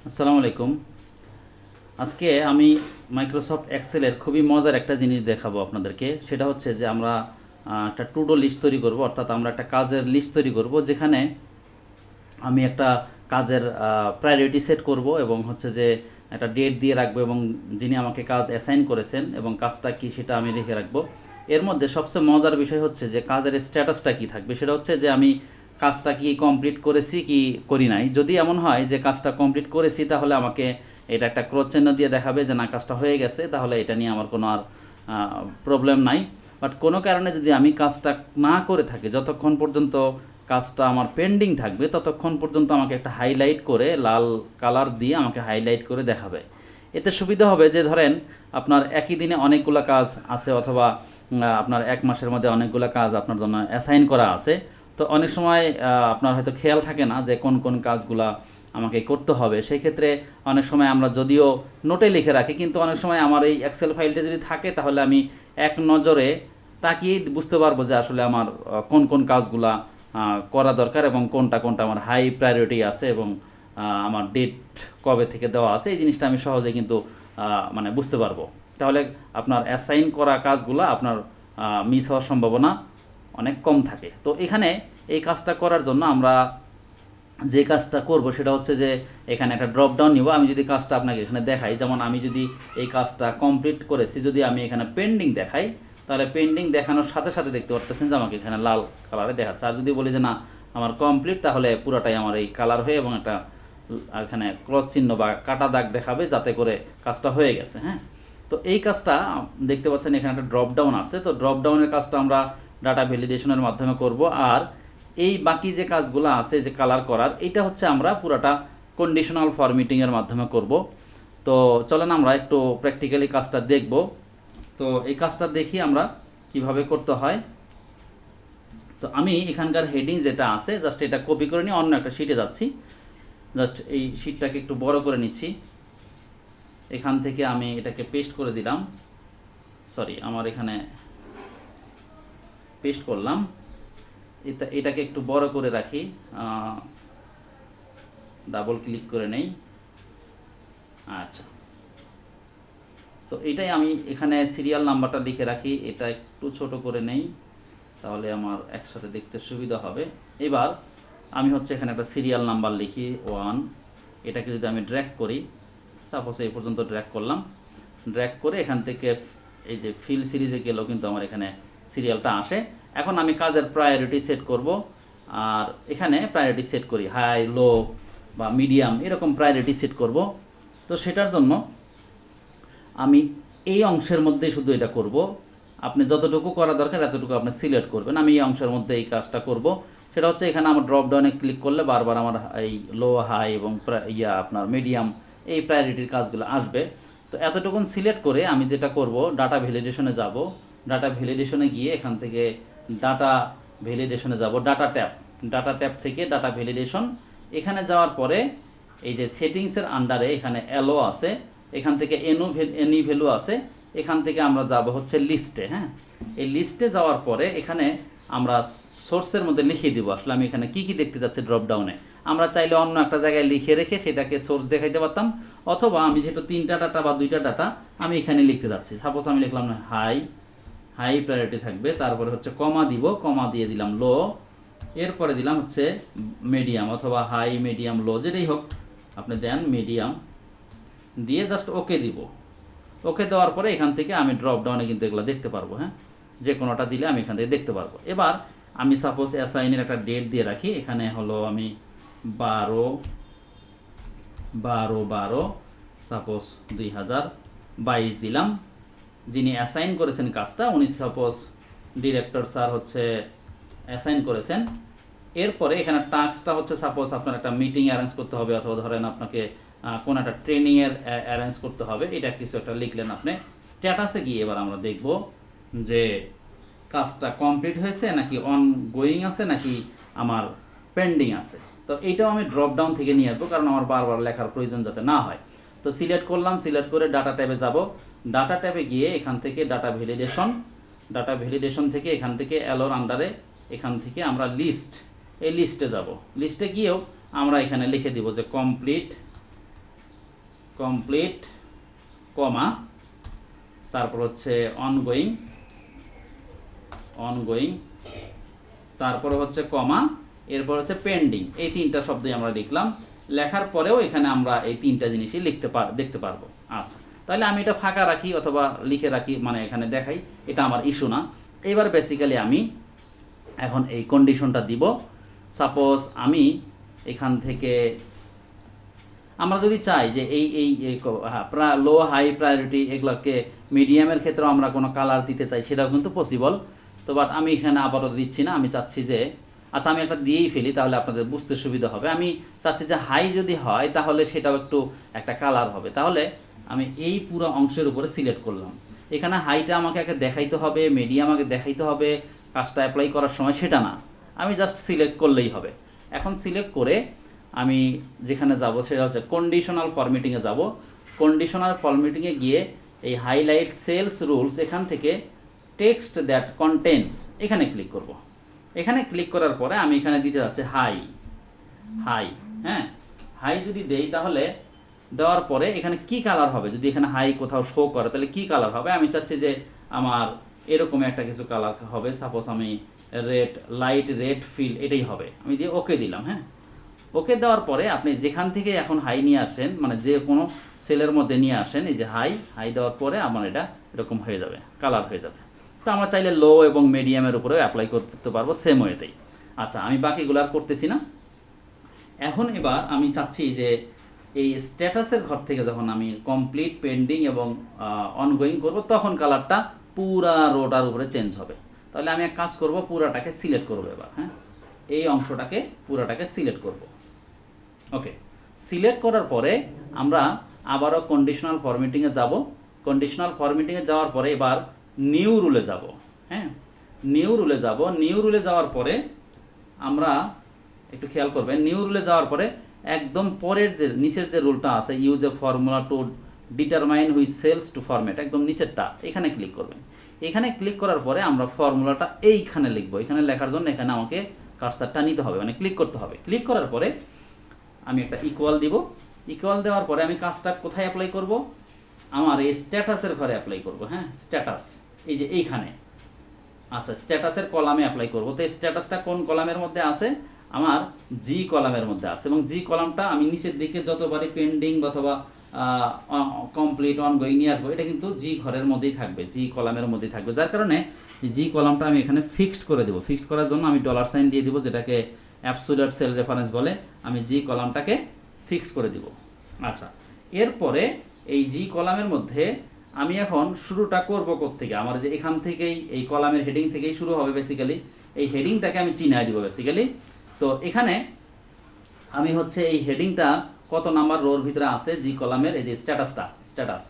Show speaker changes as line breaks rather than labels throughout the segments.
আসসালামু আলাইকুম। আজকে আমি মাইক্রোসফট এক্সেলের খুবই মজার একটা জিনিস দেখাবো আপনাদেরকে। সেটা হচ্ছে যে আমরা একটা টু ডু লিস্ট তৈরি করব, অর্থাৎ আমরা একটা কাজের লিস্ট তৈরি করব, যেখানে আমি একটা কাজের প্রায়োরিটি সেট করব এবং হচ্ছে যে একটা ডেট দিয়ে রাখবো এবং যিনি আমাকে কাজ অ্যাসাইন করেছেন এবং কাজটা কি সেটা আমি লিখে রাখবো। এর মধ্যে সবচেয়ে মজার বিষয় হচ্ছে যে কাজের স্ট্যাটাসটা কি থাকবে, সেটা হচ্ছে যে আমি কাজটা কি কমপ্লিট করেছি কি করি নাই। যদি এমন হয় যে কাজটা কমপ্লিট করেছি, তাহলে আমাকে এটা একটা ক্রস চিহ্ন দিয়ে দেখাবে যে না, কাজটা হয়ে গেছে, তাহলে এটা নিয়ে আমার কোনো আর প্রবলেম নাই। বাট কোনো কারণে যদি আমি কাজটা না করে থাকি, যতক্ষণ পর্যন্ত কাজটা আমার পেন্ডিং থাকবে ততক্ষণ পর্যন্ত আমাকে একটা হাইলাইট করে লাল কালার দিয়ে আমাকে হাইলাইট করে দেখাবে। এতে সুবিধা হবে যে ধরেন আপনার একই দিনে অনেকগুলো কাজ আছে, অথবা আপনার এক মাসের মধ্যে অনেকগুলো কাজ আপনার জন্য অ্যাসাইন করা আছে। তো অনেক সময় আপনার হয়তো খেয়াল থাকে না যে কোন কোন কাজগুলা আমাকে করতে হবে। সেই ক্ষেত্রে অনেক সময় আমরা যদিও নোটে লিখে রাখি, কিন্তু অনেক সময় আমার এই এক্সেল ফাইলটা যদি থাকে, তাহলে আমি এক নজরে তাকিয়েই বুঝতে পারবো যে আসলে আমার কোন কোন কাজগুলা করা দরকার এবং কোনটা কোনটা আমার হাই প্রায়োরিটি আছে এবং আমার ডেট কবে থেকে দেওয়া আছে, এই জিনিসটা আমি সহজে কিন্তু মানে বুঝতে পারবো। তাহলে আপনার অ্যাসাইন করা কাজগুলো আপনার মিস হওয়ার সম্ভাবনা অনেক কম থাকে। তো এখানে এই কাজটা করার জন্য আমরা যে কাজটা করব সেটা হচ্ছে যে এখানে একটা ড্রপ ডাউন নিব। আমি যদি কাজটা আপনাকে এখানে দেখাই, যেমন আমি যদি এই কাজটা কমপ্লিট করেছি, যদি আমি এখানে পেন্ডিং দেখাই, তাহলে পেন্ডিং দেখানোর সাথে সাথে দেখতে পাচ্ছেন যে আমাকে এখানে লাল কালারে দেখাচ্ছে। আর যদি বলি যে না আমার কমপ্লিট, তাহলে পুরোটাই আমার এই কালার হয়ে এবং একটা এখানে ক্রস চিহ্ন বা কাটা দাগ দেখাবে, যাতে করে কাজটা হয়ে গেছে। হ্যাঁ, তো এই কাজটা দেখতে পাচ্ছেন এখানে একটা ড্রপ ডাউন আছে। তো ড্রপ ডাউনের কাজটা আমরা ডাটা ভ্যালিডেশনের মাধ্যমে করব। আর এই বাকি যে কাজগুলো আছে যে কালার করার, এটা হচ্ছে আমরা পুরাটা কন্ডিশনাল ফরম্যাটিংয়ের মাধ্যমে করব। তো চলেন আমরা একটু প্র্যাকটিক্যালি কাজটা দেখব। তো এই কাজটা দেখি আমরা কিভাবে করতে হয়। তো আমি এখানকার হেডিং যেটা আছে জাস্ট এটা কপি করে নিয়ে অন্য একটা শিটে যাচ্ছি। জাস্ট এই শিটটাকে একটু বড় করে নিচ্ছি। এখান থেকে আমি এটাকে পেস্ট করে দিলাম। সরি, আমার এখানে পেস্ট করলাম। এটাকে একটু বড় করে রাখি, ডাবল ক্লিক করে নেই। আচ্ছা, তো এটাই আমি এখানে সিরিয়াল নাম্বারটা লিখে রাখি, এটা একটু ছোট করে নেই, তাহলে আমার একসাথে দেখতে সুবিধা হবে। এবার আমি হচ্ছে এখানে একটা সিরিয়াল নাম্বার লিখি 1। এটাকে যদি আমি ড্র্যাগ করি, সাপোজ এই পর্যন্ত ড্র্যাগ করলাম, ড্র্যাগ করে এখান থেকে এই যে ফিল সিরিজে গেলেও কিন্তু আমার এখানে সিরিয়ালটা আসে। এখন আমি কাজের প্রায়োরিটি সেট করব, আর এখানে প্রায়োরিটি সেট করি হাই, লো বা মিডিয়াম, এরকম প্রায়োরিটি সেট করব। তো সেটার জন্য আমি এই অংশের মধ্যেই শুধু এটা করব। আপনি যতটুকু করা দরকার এতটুকু আপনি সিলেক্ট করবেন। আমি এই অংশের মধ্যে এই কাজটা করব। সেটা হচ্ছে এখানে আমার ড্রপ ডাউনে ক্লিক করলে বারবার আমার এই লো, হাই এবং আপনার মিডিয়াম এই প্রায়োরিটির কাজগুলো আসবে। তো এতটুকুন সিলেক্ট করে আমি যেটা করব, ডাটা ভ্যালিডেশনে যাব। ডাটা ভ্যালিডেশনে গিয়ে এখান থেকে ডাটা ভ্যালিডেশনে যাব, ডাটা ট্যাব থেকে ডাটা ভ্যালিডেশন। এখানে যাওয়ার পরে এই যে সেটিংসের আন্ডারে এখানে এলও আছে, এখান থেকে এনি ভ্যালু আছে, এখান থেকে আমরা যাব হচ্ছে লিস্টে। হ্যাঁ, এই লিস্টে যাওয়ার পরে এখানে আমরা সোর্সের মধ্যে লিখে দিব আসলে আমি এখানে কি কি দেখতে যাচ্ছি ড্রপ ডাউনে। আমরা চাইলে অন্য একটা জায়গায় লিখে রেখে সেটাকে সোর্স দেখাইতে পারতাম, অথবা আমি যেহেতু 3টা ডাটা বা 2টা ডাটা আমি এখানে লিখতে যাচ্ছি, সাপোজ আমি লিখলাম হাই প্রায়োরিটি থাকবে, তারপরে হচ্ছে কমা দিব, কমা দিয়ে দিলাম লো, এরপরে দিলাম হচ্ছে মিডিয়াম অথবা হাই, মিডিয়াম, লো, যেটাই হোক আপনি দেন, মিডিয়াম দিয়ে জাস্ট ওকে দিব। ওকে দেওয়ার পরে এখান থেকে আমি ড্রপ ডাউনে কিন্তু এগুলো দেখতে পারবো। হ্যাঁ, যে কোনোটা দিলে আমি এখান থেকে দেখতে পারবো। এবার আমি সাপোজ অ্যাসাইনের একটা ডেট দিয়ে রাখি, এখানে হলো আমি 12/12 সাপোজ 2022 দিলাম। যিনি অ্যাসাইন করেছেন কাজটা, উনি সাপোজ ডিরেক্টর স্যার হচ্ছে অ্যাসাইন করেছেন। এরপরে এখানে টাস্কটা হচ্ছে সাপোজ আপনার একটা মিটিং অ্যারেঞ্জ করতে হবে, অথবা ধরেন আপনাকে কোনো একটা ট্রেনিংয়ের অ্যারেঞ্জ করতে হবে, এটা কিছু একটা লিখলেন আপনি। স্ট্যাটাসে গিয়ে এবার আমরা দেখব যে কাজটা কমপ্লিট হয়েছে নাকি অনগোয়িং আছে নাকি আমার পেন্ডিং আছে। তো এইটাও আমি ড্রপ ডাউন থেকে নিয়ে আসবো, কারণ আমার বারবার লেখার প্রয়োজন যাতে না হয়। তো সিলেক্ট করলাম, সিলেক্ট করে ডাটা ট্যাবে যাব। ডাটা ট্যাবে গিয়ে এখান থেকে ডাটা ভ্যালিডেশন থেকে এখান থেকে এলোর আন্ডারে এখান থেকে আমরা এই লিস্টে যাব। লিস্টে গিয়েও আমরা এখানে লিখে দিব যে কমপ্লিট কমপ্লিট কমা তারপর হচ্ছে অনগোয়িং তারপর হচ্ছে কমা, এরপর হচ্ছে পেন্ডিং। এই তিনটা শব্দই আমরা লিখলাম। লেখার পরেও এখানে আমরা এই তিনটা জিনিসই দেখতে পারবো। আচ্ছা, তাহলে আমি এটা ফাঁকা রাখি অথবা লিখে রাখি, মানে এখানে দেখাই, এটা আমার ইস্যু না। এবার বেসিক্যালি আমি এখন এই কন্ডিশনটা দিব। সাপোজ আমি এখান থেকে আমরা যদি চাই যে এই লো হাই প্রায়োরিটি এগুলোকে মিডিয়ামের ক্ষেত্রেও আমরা কোনো কালার দিতে চাই, সেটাও কিন্তু পসিবল। তো বাট আমি এখানে আপাতত দিচ্ছি না। আমি চাচ্ছি যে আচ্ছা আমি একটা দিয়েই ফেলি, তাহলে আপনাদের বুঝতে সুবিধা হবে। আমি চাচ্ছি যে হাই যদি হয় তাহলে সেটাও একটু একটা কালার হবে। তাহলে আমি এই পুরো অংশের উপরে সিলেক্ট করলাম। এখানে হাইটা আমাকে আগে দেখাইতে হবে, মিডিয়াম আগে দেখাইতে হবে, কাজটা অ্যাপ্লাই করার সময় সেটা না, আমি জাস্ট সিলেক্ট করলেই হবে। এখন সিলেক্ট করে আমি যেখানে যাব সেটা হচ্ছে কন্ডিশনাল ফরম্যাটিংয়ে যাব। কন্ডিশনাল ফরম্যাটিংয়ে গিয়ে এই হাইলাইট সেলস রুলস, এখান থেকে টেক্সট দ্যাট কন্টেন্টস এখানে ক্লিক করব। এখানে ক্লিক করার পরে আমি এখানে দিতে যাচ্ছি হাই। হ্যাঁ, হাই যদি দেই তাহলে দেওয়ার পরে এখানে কি কালার হবে, যদি এখানে হাই কোথাও শো করে তাহলে কি কালার হবে। আমি চাচ্ছি যে আমার এরকম একটা কিছু কালার হবে। সাপোজ আমি রেড, লাইট রেড ফিল এটাই হবে। আমি দিয়ে ওকে দিলাম। হ্যাঁ, ওকে দেওয়ার পরে আপনি যেখান থেকে এখন হাই নিয়ে আসেন, মানে যে কোনো সেলের মধ্যে নিয়ে আসেন, এই যে হাই দেওয়ার পরে আমার এটা এরকম হয়ে যাবে, কালার হয়ে যাবে। তো আমরা চাইলে লো এবং মিডিয়ামের উপরেও অ্যাপ্লাই করতে পারবো সেম ওয়েতেই। আচ্ছা, আমি বাকিগুলো আর করতেছি না। এখন এবার আমি চাচ্ছি যে এই স্ট্যাটাসের ঘর থেকে যখন আমি কমপ্লিট, পেন্ডিং এবং অনগোয়িং করব, তখন কালারটা পুরা রোটার উপরে চেঞ্জ হবে। তাহলে আমি এক কাজ করব, পুরাটাকে সিলেক্ট করব এবার। হ্যাঁ, এই অংশটাকে পুরাটাকে সিলেক্ট করব। ওকে, সিলেক্ট করার পরে আমরা আবারও কন্ডিশনাল ফরম্যাটিংয়ে যাব। কন্ডিশনাল ফরম্যাটিংয়ে যাওয়ার পরে এবার নিউ রুলে যাব। হ্যাঁ, নিউ রুলে যাওয়ার পরে আমরা একটু খেয়াল করবেন, নিউ রুলে যাওয়ার পরে একদম পরের যে নিচের যে রুলটা আছে, use a formula to determine which cells to format, একদম নিচেরটা, এখানে ক্লিক করবেন। এখানে ক্লিক করার পরে আমরা ফর্মুলাটা এইখানে লিখবো। এখানে লেখার জন্য এখানে আমাকে কার্সারটা নিতে হবে, মানে ক্লিক করতে হবে। ক্লিক করার পরে আমি একটা ইকুয়াল দিব। ইকুয়াল দেওয়ার পরে আমি কাজটা কোথায় অ্যাপ্লাই করব, আমার এই স্ট্যাটাসের ঘরে অ্যাপ্লাই করব। হ্যাঁ, স্ট্যাটাস এই যে এইখানে। আচ্ছা, স্ট্যাটাসের কলামে অ্যাপ্লাই করব। তো স্ট্যাটাসটা কোন কলামের মধ্যে আছে, আমার জি কলামের মধ্যে আছে। এবং জি কলামটা আমি নিচের দিকে যতবারই পেন্ডিং অথবা কমপ্লিট, অনগোয়িং নিয়ে আসবো, এটা কিন্তু জি ঘরের মধ্যেই থাকবে, জি কলামের মধ্যেই থাকবে। যার কারণে জি কলামটা আমি এখানে ফিক্সড করে দেবো। ফিক্সড করার জন্য আমি ডলার সাইন দিয়ে দিব, যেটাকে অ্যাবসোলিউট সেল রেফারেন্স বলে। আমি জি কলামটাকে ফিক্সড করে দিব। আচ্ছা, এরপরে এই জি কলামের মধ্যে আমি এখন শুরুটা করব কোত্থেকে, আমার যে এখান থেকেই এই কলামের হেডিং থেকেই শুরু হবে বেসিক্যালি। এই হেডিংটাকে আমি চিনাই দিব বেসিক্যালি। তো এখানে আমি হচ্ছে এই হেডিংটা কত নাম্বার রোর ভিতরে আছে, জি কলামের এই যে স্ট্যাটাস,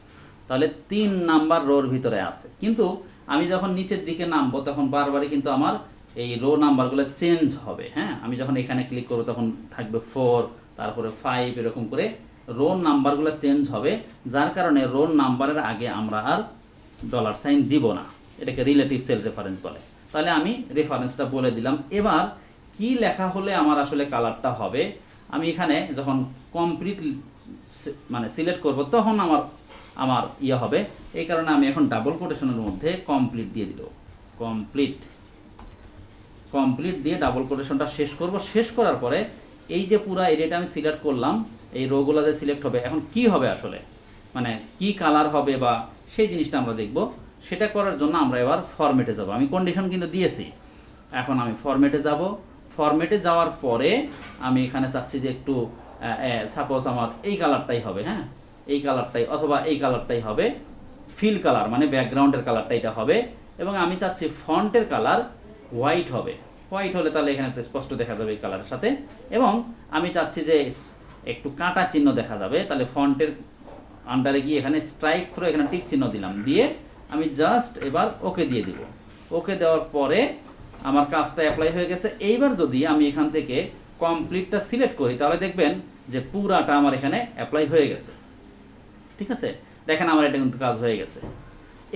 তাহলে 3 নাম্বার রোর ভিতরে আছে। কিন্তু আমি যখন নিচের দিকে নামবো তখন বারবারই কিন্তু আমার এই রো নাম্বারগুলো চেঞ্জ হবে। হ্যাঁ, আমি যখন এখানে ক্লিক করবো তখন থাকবে 4, তারপরে 5, এরকম করে রো নাম্বারগুলো চেঞ্জ হবে। যার কারণে রো নাম্বারের আগে আমরা আর ডলার সাইন দিব না, এটাকে রিলেটিভ সেল রেফারেন্স বলে। তাহলে আমি রেফারেন্সটা বলে দিলাম। এবার কি লেখা হলে আমার আসলে কালারটা হবে, আমি এখানে যখন কমপ্লিট মানে সিলেক্ট করব তখন আমার ইয়ে হবে। এই কারণে আমি এখন ডাবল কোটেশনের মধ্যে কমপ্লিট দিয়ে দিল। কমপ্লিট দিয়ে ডাবল কোটেশনটা শেষ করব। শেষ করার পরে এই যে পুরো এরিয়াটা আমি সিলেক্ট করলাম, এই রোগুলো যে সিলেক্ট হবে, এখন কি হবে আসলে, মানে কি কালার হবে বা সেই জিনিসটা আমরা দেখব। সেটা করার জন্য আমরা এবার ফরম্যাটে যাব। আমি কন্ডিশন কিন্তু দিয়েছি, এখন আমি ফরম্যাটে যাব। ফরম্যাটে যাওয়ার পরে আমি এখানে চাচ্ছি যে একটু সাপোজ আমার এই কালারটাই হবে। হ্যাঁ, এই কালারটাই অথবা এই কালারটাই হবে, ফিল কালার মানে ব্যাকগ্রাউন্ডের কালারটা এটা হবে। এবং আমি চাচ্ছি ফন্টের কালার হোয়াইট হবে। হোয়াইট হলে তাহলে এখানে স্পষ্ট দেখা যাবে এই কালারের সাথে। এবং আমি চাচ্ছি যে একটু কাটা চিহ্ন দেখা যাবে, তাহলে ফন্টের আন্ডারে গিয়ে এখানে স্ট্রাইক থ্রো, এখানে টিক চিহ্ন দিলাম, দিয়ে আমি জাস্ট এবার ওকে দিয়ে দিব। ওকে দেওয়ার পরে আমার কাজটা অ্যাপ্লাই হয়ে গেছে। এইবার যদি আমি এখান থেকে কমপ্লিটটা সিলেক্ট করি তাহলে দেখবেন যে পুরাটা আমার এখানে অ্যাপ্লাই হয়ে গেছে। ঠিক আছে, দেখেন আমার এটা কিন্তু কাজ হয়ে গেছে।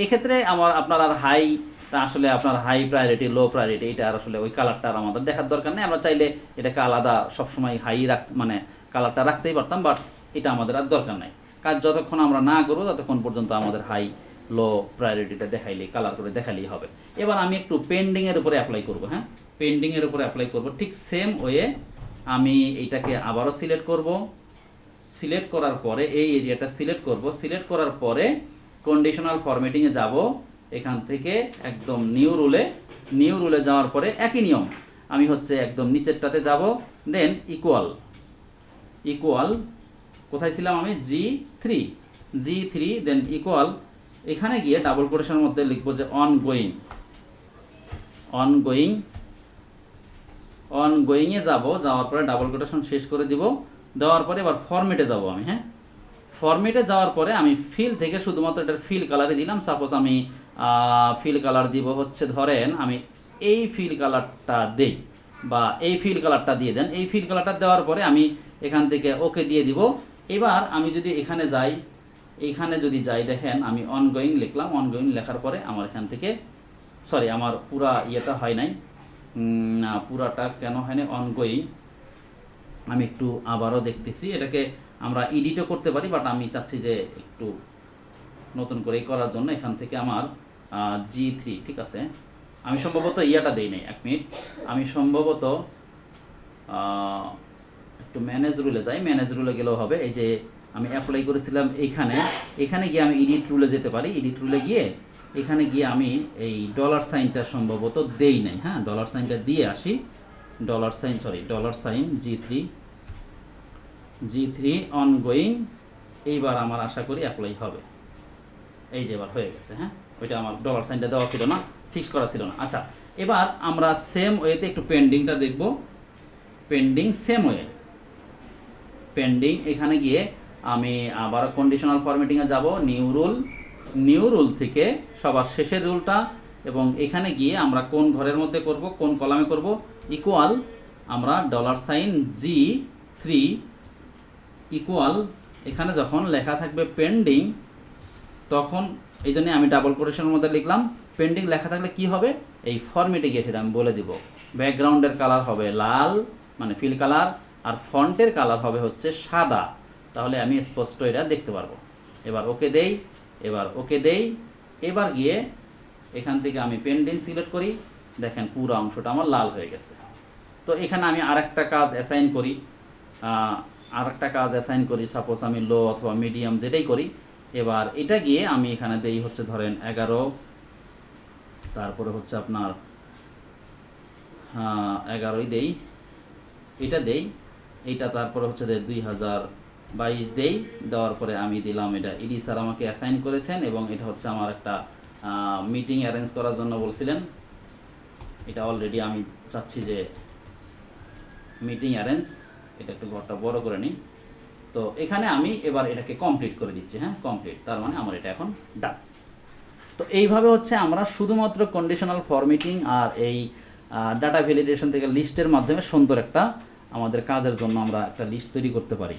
এক্ষেত্রে আপনার আর হাইটা আসলে আপনার হাই প্রায়োরিটি, লো প্রায়োরিটি, এটা আর আসলে ওই কালারটা আর আমাদের দেখার দরকার নেই। আমরা চাইলে এটাকে আলাদা সবসময় হাই মানে কালারটা রাখতেই পারতাম, বাট এটা আমাদের আর দরকার নাই। কাজ যতক্ষণ আমরা না করবো ততক্ষণ পর্যন্ত আমাদের হাই লো প্রায়োরিটিটা দেখাইলেই কালার করে দেখাইলেই হবে। এবার আমি একটু পেন্ডিংয়ের উপরে অ্যাপ্লাই করব। হ্যাঁ, পেন্ডিংয়ের উপরে অ্যাপ্লাই করব। ঠিক সেম ওয়ে আমি এইটাকে আবারও সিলেক্ট করব। সিলেক্ট করার পরে এই এরিয়াটা সিলেক্ট করব। সিলেক্ট করার পরে কন্ডিশনাল ফরম্যাটিংয়ে যাব। এখান থেকে একদম নিউ রুলে যাওয়ার পরে একই নিয়ম, আমি হচ্ছে একদম নিচেরটাতে যাব, দেন ইকুয়াল কোথায় ছিলাম আমি, G3 দেন ইকুয়াল, এখানে গিয়ে ডাবল কোটেশনের মধ্যে লিখবো যে অনগোয়িংয়ে যাব। যাওয়ার পরে ডাবল কোটেশন শেষ করে দিব। দেওয়ার পরে এবার ফরম্যাটে যাব আমি। হ্যাঁ, ফরম্যাটে যাওয়ার পরে আমি ফিল থেকে শুধুমাত্র এটার ফিল কালারই দিলাম। সাপোজ আমি ফিল কালার দিব হচ্ছে, ধরেন আমি এই ফিল কালারটা দেই বা এই ফিল কালারটা দিয়ে দেন। এই ফিল কালারটা দেওয়ার পরে আমি এখান থেকে ওকে দিয়ে দিব। এবার আমি যদি এখানে যাই, দেখেন আমি অনগোয়িং লিখলাম। অনগোয়িং লেখার পরে আমার এখান থেকে আমার পুরা ইয়েটা হয় নাই, পুরাটা কেন হয় না, অনগোয়িং। আমি একটু আবারও দেখতেছি, এটাকে আমরা এডিটও করতে পারি, বাট আমি চাচ্ছি যে একটু নতুন করে করার জন্য এখান থেকে আমার G3, ঠিক আছে। আমি সম্ভবত ইয়াটা দেই নাই, 1 মিনিট, আমি সম্ভবত একটু ম্যানেজ রুলে যাই। ম্যানেজ রুলে গেলেও হবে। এই যে আমি অ্যাপ্লাই করেছিলাম এখানে গিয়ে আমি এডিট রুলে যেতে পারি। এডিট রুলে গিয়ে এখানে গিয়ে আমি এই ডলার সাইনটা সম্ভবত দেই নাই। হ্যাঁ, ডলার সাইনটা দিয়ে আসি। Dollar sign G3 ongoing. এইবার আমার আশা করি অ্যাপ্লাই হবে। এই যে এবার হয়ে গেছে। হ্যাঁ, ওইটা আমার ডলার সাইনটা দেওয়া ছিল না, ফিক্স করা ছিল না। আচ্ছা, এবার আমরা সেম ওয়েতে একটু পেন্ডিংটা দেখব। পেন্ডিং সেম ওয়ে, পেন্ডিং এখানে গিয়ে আমি আবার কন্ডিশনাল ফরম্যাটিংয়ে যাব। নিউ রুল থেকে সবার শেষের রুলটা, এবং এখানে গিয়ে আমরা কোন ঘরের মধ্যে করব, কোন কলামে করব, ইকুয়াল আমরা ডলার সাইন G3 ইকুয়াল, এখানে যখন লেখা থাকবে পেন্ডিং, তখন এই জন্য আমি ডাবল কোটেশনের মধ্যে লিখলাম। পেন্ডিং লেখা থাকলে কি হবে, এই ফরম্যাটে গিয়ে সেটা আমি বলে দিব। ব্যাকগ্রাউন্ডের কালার হবে লাল, মানে ফিল কালার, আর ফন্টের কালার হবে হচ্ছে সাদা। তাহলে আমি স্পষ্ট এটা দেখতে পারবো। এবার ওকে দেই। এবার গিয়ে এখান থেকে আমি পেন্ডিং সিলেক্ট করি। দেখেন পুরো অংশটা আমার লাল হয়ে গেছে। তো এখানে আমি আরেকটা কাজ অ্যাসাইন করি। সাপোজ আমি লো অথবা মিডিয়াম যেটাই করি। এবার এটা গিয়ে আমি এখানে দেই হচ্ছে ধরেন 11, তারপরে হচ্ছে আপনার 11ই দেই, এটা দেই, এইটা তারপরে হচ্ছে 2022 দেই। দেওয়ার পরে আমি দিলাম এটা ইডি স্যার আমাকে অ্যাসাইন করেছেন, এবং এটা হচ্ছে আমার একটা মিটিং অ্যারেঞ্জ করার জন্য বলছিলেন। এটা অলরেডি আমি চাচ্ছি যে মিটিং অ্যারেঞ্জ, এটা একটু ঘরটা বড় করে নিই। তো এখানে আমি এবার এটাকে কমপ্লিট করে দিচ্ছি। হ্যাঁ, কমপ্লিট, তার মানে আমার এটা এখন ডান। তো এইভাবে হচ্ছে আমরা শুধুমাত্র কন্ডিশনাল ফরম্যাটিং আর এই ডাটা ভ্যালিডেশন থেকে লিস্টের মাধ্যমে সুন্দর একটা আমাদের কাজের জন্য আমরা একটা লিস্ট তৈরি করতে পারি।